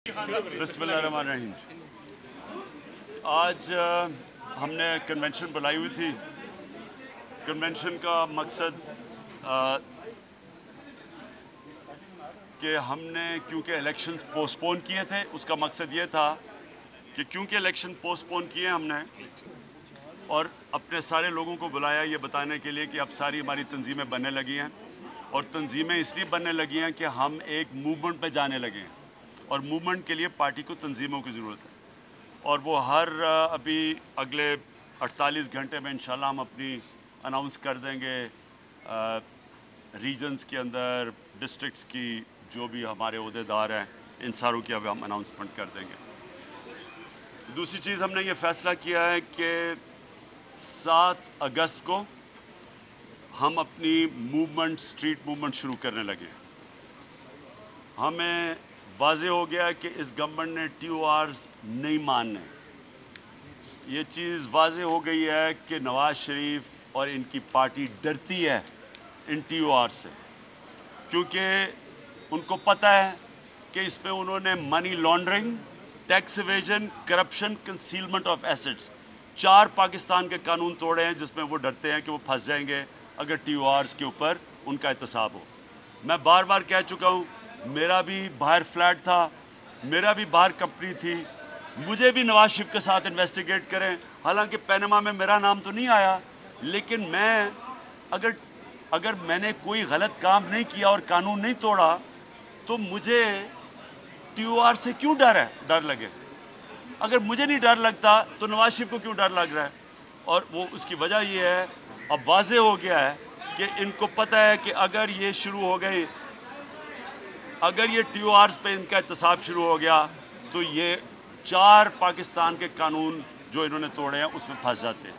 बिस्मिल्लाहिर्रहमानिर्रहीम। आज हमने कन्वेंशन बुलाई हुई थी। कन्वेंशन का मकसद कि हमने क्योंकि इलेक्शंस पोस्टपोन किए थे, उसका मकसद ये था कि क्योंकि इलेक्शन पोस्टपोन किए हमने और अपने सारे लोगों को बुलाया ये बताने के लिए कि अब सारी हमारी तंजीमें बनने लगी हैं और तंजीमें इसलिए बनने लगी हैं कि हम एक मूवमेंट पे जाने लगे हैं और मूवमेंट के लिए पार्टी को तंजीमों की ज़रूरत है और वो हर अभी अगले 48 घंटे में इंशाल्लाह हम अपनी अनाउंस कर देंगे रीजन्स के अंदर, डिस्ट्रिक्ट्स की जो भी हमारे ओहदेदार हैं इन सारों की अब हम अनाउंसमेंट कर देंगे। दूसरी चीज़ हमने ये फ़ैसला किया है कि 7 अगस्त को हम अपनी मूवमेंट, स्ट्रीट मूवमेंट शुरू करने लगे। हमें वाज़े हो गया कि इस गवर्नमेंट ने TORs नहीं मानने। ये चीज़ वाज़े हो गई है कि नवाज़ शरीफ और इनकी पार्टी डरती है इन TOR से, क्योंकि उनको पता है कि इसमें उन्होंने money laundering, tax evasion, corruption, concealment of assets 4 Pakistan के कानून तोड़े हैं, जिसमें वो डरते हैं कि वो फंस जाएंगे अगर TORs के ऊपर उनका एहतसाब हो। मैं बार बार कह चुका हूँ, मेरा भी बाहर फ्लैट था, मेरा भी बाहर कंपनी थी, मुझे भी नवाज शरीफ के साथ इन्वेस्टिगेट करें। हालांकि पैनमा में मेरा नाम तो नहीं आया, लेकिन मैं अगर मैंने कोई गलत काम नहीं किया और कानून नहीं तोड़ा तो मुझे TOR से क्यों डर लगे? अगर मुझे नहीं डर लगता तो नवाज शरीफ को क्यों डर लग रहा है? और वो उसकी वजह ये है, अब वाज़े हो गया है कि इनको पता है कि अगर ये शुरू हो गई, अगर ये TORs पे इनका एहतसाब शुरू हो गया तो ये 4 पाकिस्तान के कानून जो इन्होंने तोड़े हैं उसमें फंस जाते हैं।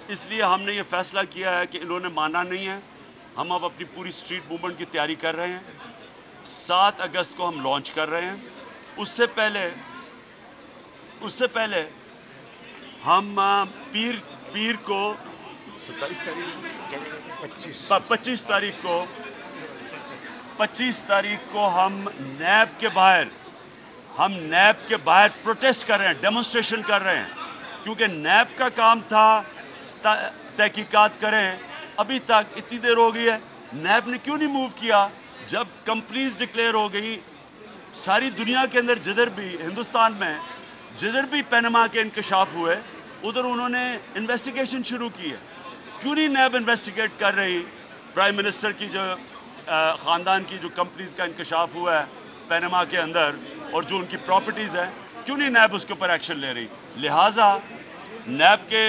इसलिए हमने ये फ़ैसला किया है कि इन्होंने माना नहीं है। हम अब अपनी पूरी स्ट्रीट मूवमेंट की तैयारी कर रहे हैं। 7 अगस्त को हम लॉन्च कर रहे हैं। उससे पहले हम पीर को 25 तारीख को हम नैब के बाहर प्रोटेस्ट कर रहे हैं, डेमोन्स्ट्रेशन कर रहे हैं, क्योंकि नैब का काम था तहकीकात करें। अभी तक इतनी देर हो गई है, नैब ने क्यों नहीं मूव किया? जब कंपनीज डिक्लेयर हो गई सारी दुनिया के अंदर, जिधर भी हिंदुस्तान में जिधर भी पैनमा के इंकशाफ हुए उधर उन्होंने इन्वेस्टिगेशन शुरू की है। क्यों नहीं नैब इन्वेस्टिगेट कर रही? प्राइम मिनिस्टर की जो ख़ानदान की जो कंपनीज का इंकशाफ हुआ है पैनमा के अंदर और जो उनकी प्रॉपर्टीज़ हैं, क्यों नहीं नैब उसके ऊपर एक्शन ले रही? लिहाजा नैब के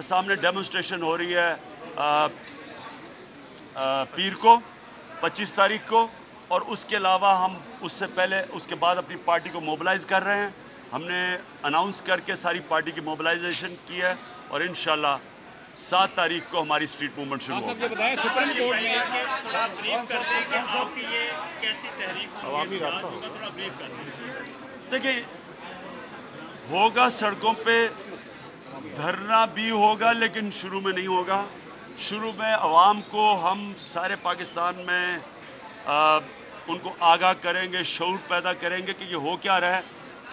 सामने डेमोन्स्ट्रेशन हो रही है पीर को 25 तारीख को, और उसके अलावा हम उसके बाद अपनी पार्टी को मोबिलाइज़ कर रहे हैं। हमने अनाउंस करके सारी पार्टी की मोबिलाइजेशन की है और इंशाल्लाह 7 तारीख को हमारी स्ट्रीट मूवमेंट शुरू होगी। सुप्रीम कोर्ट में थोड़ा ब्रीफ कर दें कि आपकी ये कैसी तहरीक होगी, थोड़ा ब्रीफ कर दें। देखिए, होगा सड़कों पे धरना भी होगा, लेकिन शुरू में नहीं होगा। शुरू में आवाम को हम सारे पाकिस्तान में उनको आगाह करेंगे, शऊर पैदा करेंगे कि ये हो क्या रहा है।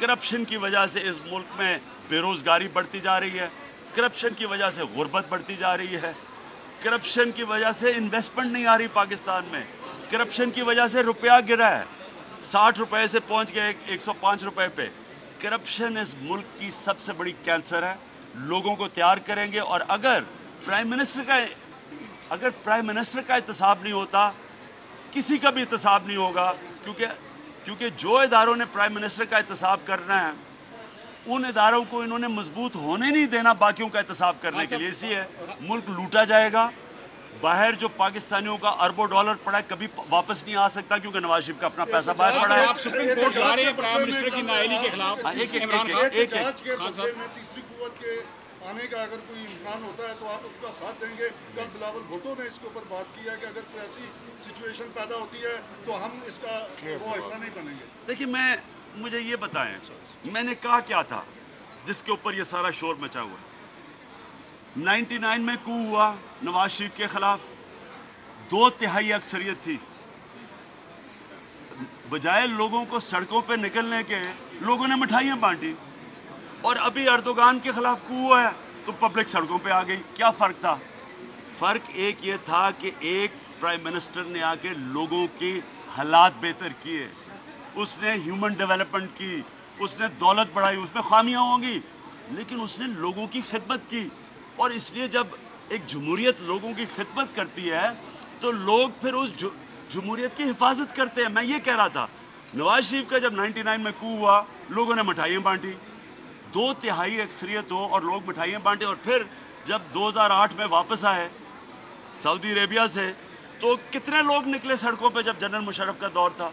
करप्शन की वजह से इस मुल्क में बेरोज़गारी बढ़ती जा रही है, करप्शन की वजह से गुर्बत बढ़ती जा रही है, करप्शन की वजह से इन्वेस्टमेंट नहीं आ रही पाकिस्तान में, करप्शन की वजह से रुपया गिरा है, 60 रुपये से पहुंच गए 105 रुपये पे। करप्शन इस मुल्क की सबसे बड़ी कैंसर है। लोगों को तैयार करेंगे और अगर प्राइम मिनिस्टर का एहतसाब नहीं होता, किसी का भी एहतसाब नहीं होगा, क्योंकि जो इदारों ने प्राइम मिनिस्टर का एहतसाब करना है उन इदारों को इन्होंने मजबूत होने नहीं देना बाकियों का एहतसाब करने के लिए। इसलिए मुल्क लूटा जाएगा। बाहर जो पाकिस्तानियों का अरबों डॉलर पड़ा है कभी वापस नहीं आ सकता, क्योंकि नवाज शरीफ का अपना पैसा बाहर पड़ा है। आप सुप्रीम कोर्ट जा रहे हैं प्राइम मिनिस्टर की नाअहली के खिलाफ। तीसरी कुव्वत के आने का अगर कोई इम्कान होता है तो आप उसका साथ देंगे? कल बिलावल भुट्टो ने इसके ऊपर बात की है कि अगर कोई ऐसी सिचुएशन पैदा होती है तो हम इसका वो हिस्सा नहीं बनेंगे। देखिए, मुझे ये बताएं, मैंने कहा क्या था जिसके ऊपर ये सारा शोर मचा हुआ? 99 में कू हुआ नवाज शरीफ के खिलाफ, 2 तिहाई अक्सरियत थी। बजाय लोगों को सड़कों पे निकलने के लोगों ने मिठाइयाँ बांटी। और अभी अर्दोगान के खिलाफ कू हुआ है तो पब्लिक सड़कों पे आ गई। क्या फ़र्क था? फ़र्क एक ये था कि एक प्राइम मिनिस्टर ने आके लोगों के हालात बेहतर किए, उसने ह्यूमन डेवलपमेंट की, उसने दौलत बढ़ाई, उसमें खामियां होंगी लेकिन उसने लोगों की खिदमत की। और इसलिए जब एक जमहूरियत लोगों की खिदमत करती है तो लोग फिर उस जमहूरियत की हिफाजत करते हैं। मैं ये कह रहा था, नवाज शरीफ का जब 99 में कू हुआ लोगों ने मिठाइयाँ बांटी, 2/3 अक्सरियत हो और लोग मिठाइयाँ बांटे। और फिर जब 2008 में वापस आए सऊदी अरेबिया से तो कितने लोग निकले सड़कों पे जब जनरल मुशर्रफ का दौर था,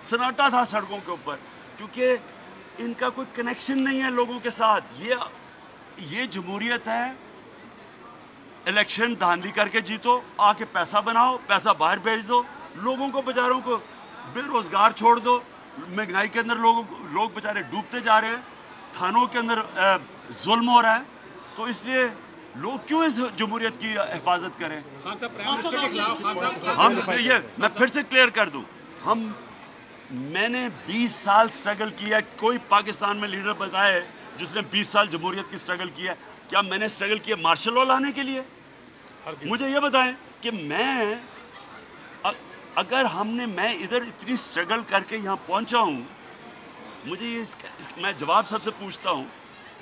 सन्नाटा था सड़कों के ऊपर, क्योंकि इनका कोई कनेक्शन नहीं है लोगों के साथ। ये जमहूरियत है, इलेक्शन धांधली करके जीतो, आके पैसा बनाओ, पैसा बाहर भेज दो, लोगों को बेचारों को बेरोजगार छोड़ दो, महंगाई के अंदर लोग बेचारे डूबते जा रहे हैं, थानों के अंदर जुल्म हो रहा है। तो इसलिए लोग क्यों इस जमहूरियत की हिफाजत करें? मैं फिर से क्लियर कर दूं, मैंने 20 साल स्ट्रगल किया। कोई पाकिस्तान में लीडर बताए जिसने 20 साल जमहूरियत की स्ट्रगल किया? क्या मैंने स्ट्रगल किया मार्शल लॉ लाने के लिए? मुझे ये बताएं कि मैं इधर इतनी स्ट्रगल करके यहाँ पहुँचा हूँ, मुझे मैं जवाब सबसे पूछता हूँ,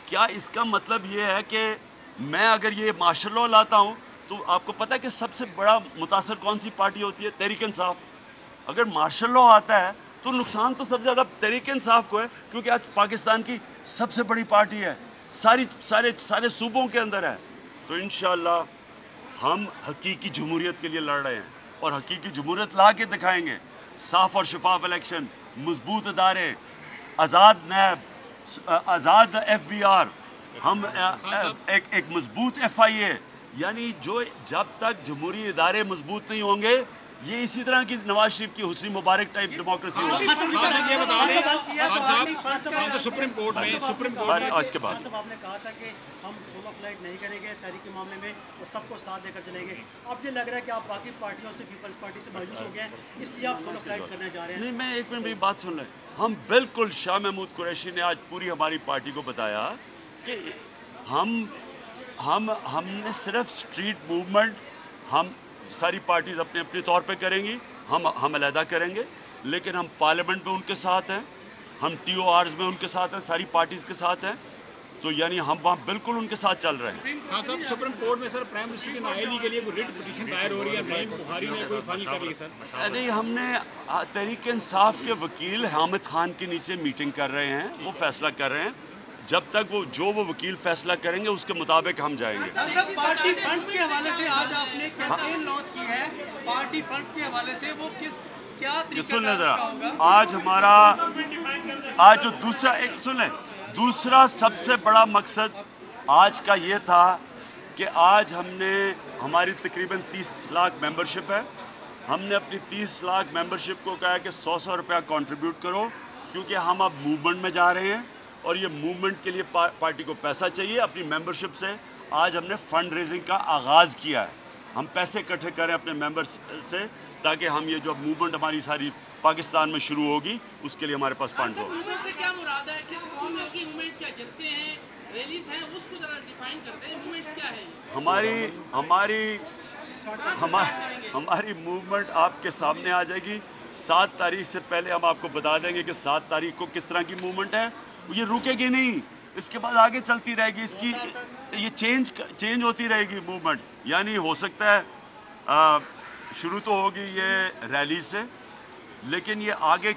क्या इसका मतलब ये है कि मैं अगर ये मार्शल लॉ लाता हूँ तो आपको पता है कि सबसे बड़ा मुतासर कौन सी पार्टी होती है? तहरीक इंसाफ। अगर मार्शल लॉ आता है तो नुकसान तो सबसे ज़्यादा तहरीक इंसाफ को है, क्योंकि आज पाकिस्तान की सबसे बड़ी पार्टी है, सारे सूबों के अंदर है। तो इंशाअल्लाह हम हकीकी जमहूरियत के लिए लड़ रहे हैं और हकीकी जमहूरियत ला के दिखाएंगे। साफ़ और शफाफ इलेक्शन, मजबूत अदारे, आज़ाद नैब, आज़ाद FBR, हम एक मजबूत FIA, यानी जो जब तक जमहूरी इदारे मजबूत नहीं होंगे ये इसी तरह की नवाज शरीफ की हुस्नी मुबारक टाइप डेमोक्रेसी होगी। सुप्रीम कोर्ट में इसके बाद आपने कहा था कि हम सोलो फ्लाइट नहीं करेंगे तहरीक के मामले में और सबको साथ लेकर चलेंगे। अब ये लग रहा है कि आप बाकी पार्टियों से, पीपल्स पार्टी से मायूस हो गए हैं, इसलिए आप सोलो फ्लाइट करने जा रहे हैं। नहीं, मैं एक मिनट मेरी बात सुन लें। हम बिल्कुल, शाह महमूद कुरैशी ने आज पूरी हमारी पार्टी को बताया कि हमने सिर्फ स्ट्रीट मूवमेंट हम सारी पार्टीज़ अपने अपने तौर पे करेंगी, हम अलहदा करेंगे, लेकिन हम पार्लियामेंट में उनके साथ हैं, हम TORs में उनके साथ हैं, सारी पार्टीज़ के साथ हैं। तो यानी हम वहाँ बिल्कुल उनके साथ चल रहे हैं। हाँ सर, सुप्रीम कोर्ट में सर प्राइम मिनिस्टर की नाअहली के लिए कोई रिट पिटीशन दायर हो रही है? नईम बुखारी ने कोई फाइल कर ली सर? नहीं, हमने तहरीक इंसाफ के वकील हामिद खान के नीचे मीटिंग कर रहे हैं, वो फैसला कर रहे हैं। जब तक वो वकील फैसला करेंगे उसके मुताबिक हम जाएंगे। पार्टी फंड्स के हवाले से आज आपने कैंपेन लॉन्च की है, पार्टी फंड्स के हवाले से वो क्या सुन लें जरा, आज हमारा आज जो दूसरा सबसे बड़ा मकसद आज का ये था कि आज हमारी तकरीबन 30 लाख मेंबरशिप है। हमने अपनी 30 लाख मेंबरशिप को कहा कि 100 रुपया कंट्रीब्यूट करो, क्योंकि हम अब मूवमेंट में जा रहे हैं और ये मूवमेंट के लिए पार्टी को पैसा चाहिए। अपनी मेंबरशिप से आज हमने फंड रेजिंग का आगाज़ किया है। हम पैसे इकट्ठे करें अपने मेंबर्स से, ताकि हम ये जो मूवमेंट हमारी सारी पाकिस्तान में शुरू होगी उसके लिए हमारे पास फंड हो। मूवमेंट से क्या मुराद है? किस फॉर्म में होगी मूवमेंट? क्या जलसे हैं, रैलीज हैं? उसको जरा डिफाइन करते हैं, मूवमेंट्स क्या है? हमारी मूवमेंट आपके सामने आ जाएगी। 7 तारीख से पहले हम आपको बता देंगे कि 7 तारीख को किस तरह की मूवमेंट है। ये रुकेगी नहीं, इसके बाद आगे चलती रहेगी। इसकी ये चेंज होती रहेगी मूवमेंट। यानी हो सकता है शुरू तो होगी ये रैली से, लेकिन ये आगे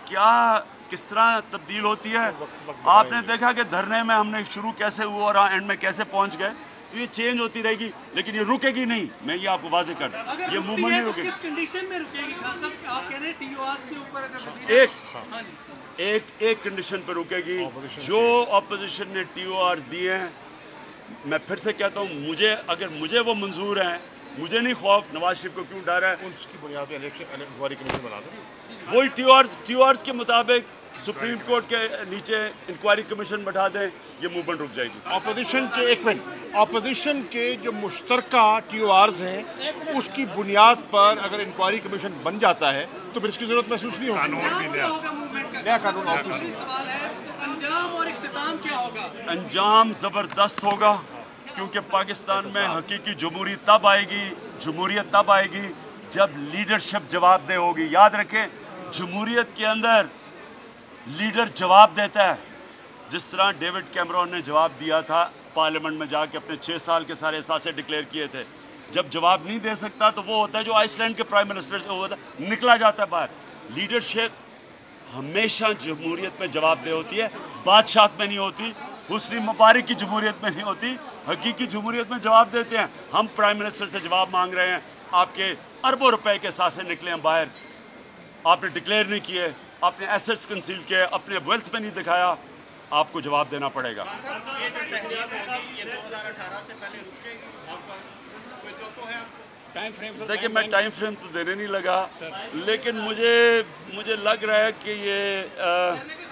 किस तरह तब्दील होती है। आपने देखा कि धरने में हमने शुरू कैसे हुआ और एंड में कैसे पहुंच गए। तो ये चेंज होती रहेगी, लेकिन ये रुकेगी नहीं। मैं ये आपको वाज़ेह कर दूं, ये मूवमेंट नहीं रुकेगी। किस कंडीशन में रुकेगी? खान साहब, आप कह रहे हैं TOR के ऊपर एक कंडीशन पर रुकेगी, जो ऑपोजिशन ने TORs दिए हैं। मैं फिर से कहता हूँ, अगर मुझे वो मंजूर हैं, मुझे नहीं खौफ नवाज शरीफ को क्यों डर है। उसकी बुनियाद पर इलेक्शन इंक्वायरी कमेटी बना दो। वही TORs के मुताबिक सुप्रीम कोर्ट के नीचे इंक्वायरी कमीशन बैठा दें, ये मूवमेंट रुक जाएगी। ऑपोजिशन के एक मिनट, ऑपोजिशन के जो मुश्तरका TORs हैं उसकी बुनियाद पर अगर इंक्वायरी कमीशन बन जाता है तो फिर इसकी जरूरत महसूस नहीं होगी। नया कानून सवाल है अंजाम और इख्तिताम क्या होगा? अंजाम ज़बरदस्त होगा, क्योंकि पाकिस्तान में हकीकी जमहूरियत तब आएगी जब लीडरशिप जवाबदेह होगी। याद रखें, जमहूरियत के अंदर लीडर जवाब देता है, जिस तरह डेविड कैमरॉन ने जवाब दिया था पार्लियामेंट में जाके, अपने 6 साल के सारे एहसासे डिक्लेयर किए थे। जब जवाब नहीं दे सकता तो वो होता है जो आइसलैंड के प्राइम मिनिस्टर से होता है, निकला जाता है बाहर। लीडरशिप हमेशा जमहूरियत में जवाबदेह होती है, बादशाहत में नहीं होती, हुस्नी मुबारक की जमहूरियत में नहीं होती। हकीकी जमहूरियत में जवाब देते हैं। हम प्राइम मिनिस्टर से जवाब मांग रहे हैं, आपके अरबों रुपए के एहसासे निकले हैं बाहर, आपने डिक्लेयर नहीं किए, आपने एसेट्स कंसील किए, अपने वेल्थ में नहीं दिखाया, आपको जवाब देना पड़ेगा। ये जो तहरीक होगी ये 2018 से पहले रुकेगी, आपका कोई तो है आपको? टाइम फ्रेम सर, देखिए, मैं टाइम फ्रेम तो देने नहीं लगा, लेकिन मुझे लग रहा है कि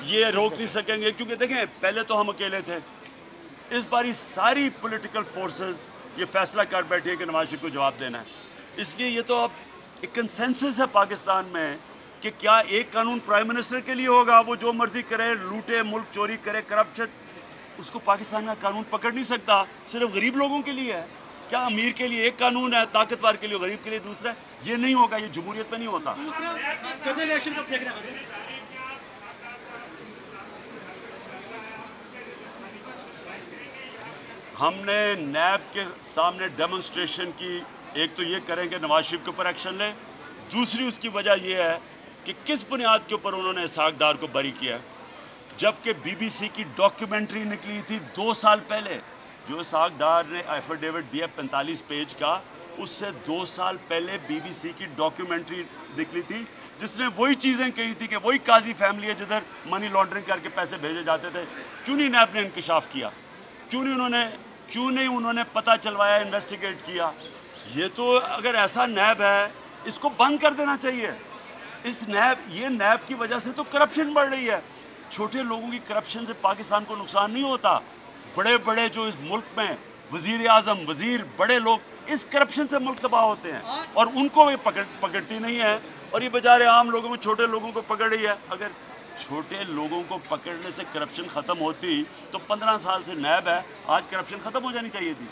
ये रोक नहीं सकेंगे, क्योंकि देखें पहले तो हम अकेले थे, इस बारी सारी पॉलिटिकल फोर्सेस ये फैसला कर बैठी है कि नवाज शरीफ को जवाब देना है। इसलिए ये तो अब एक कंसेंसस है पाकिस्तान में कि क्या एक कानून प्राइम मिनिस्टर के लिए होगा, वो जो मर्जी करे, लूटे, मुल्क चोरी करे, करप्शन, उसको पाकिस्तान का कानून पकड़ नहीं सकता। सिर्फ गरीब लोगों के लिए है क्या? अमीर के लिए एक कानून है, ताकतवर के लिए, गरीब के लिए दूसरा है? ये नहीं होगा, ये जमहूरियत में नहीं होता। जनरल इलेक्शन कब देख रहे हैं? हमने नैब के सामने डेमोन्स्ट्रेशन की, एक तो ये करेंगे नवाज शरीफ के ऊपर एक्शन लें, दूसरी उसकी वजह यह है कि किस बुनियाद के ऊपर उन्होंने इसहाक डार को बरी किया, जबकि BBC की डॉक्यूमेंट्री निकली थी 2 साल पहले, जो इसहाक डार ने एफिडेविट दिया 45 पेज का, उससे 2 साल पहले BBC की डॉक्यूमेंट्री निकली थी जिसने वही चीज़ें कही थी कि वही काजी फैमिली है जिधर मनी लॉन्ड्रिंग करके पैसे भेजे जाते थे। क्यों नहीं नैब ने इंकशाफ किया? क्यों नहीं उन्होंने पता चलवाया, इन्वेस्टिगेट किया? ये तो अगर ऐसा नैब है, इसको बंद कर देना चाहिए। ये नैब की वजह से तो करप्शन बढ़ रही है। छोटे लोगों की करप्शन से पाकिस्तान को नुकसान नहीं होता, बड़े बड़े जो इस मुल्क में वजीर आजम, वजीर, बड़े लोग, इस करप्शन से मुल्क तबाह होते हैं और उनको ये पकड़ती नहीं है, और ये बेचारे आम लोगों में छोटे लोगों को पकड़ रही है। अगर छोटे लोगों को पकड़ने से करप्शन ख़त्म होती तो 15 साल से नैब है, आज करप्शन ख़त्म हो जानी चाहिए थी।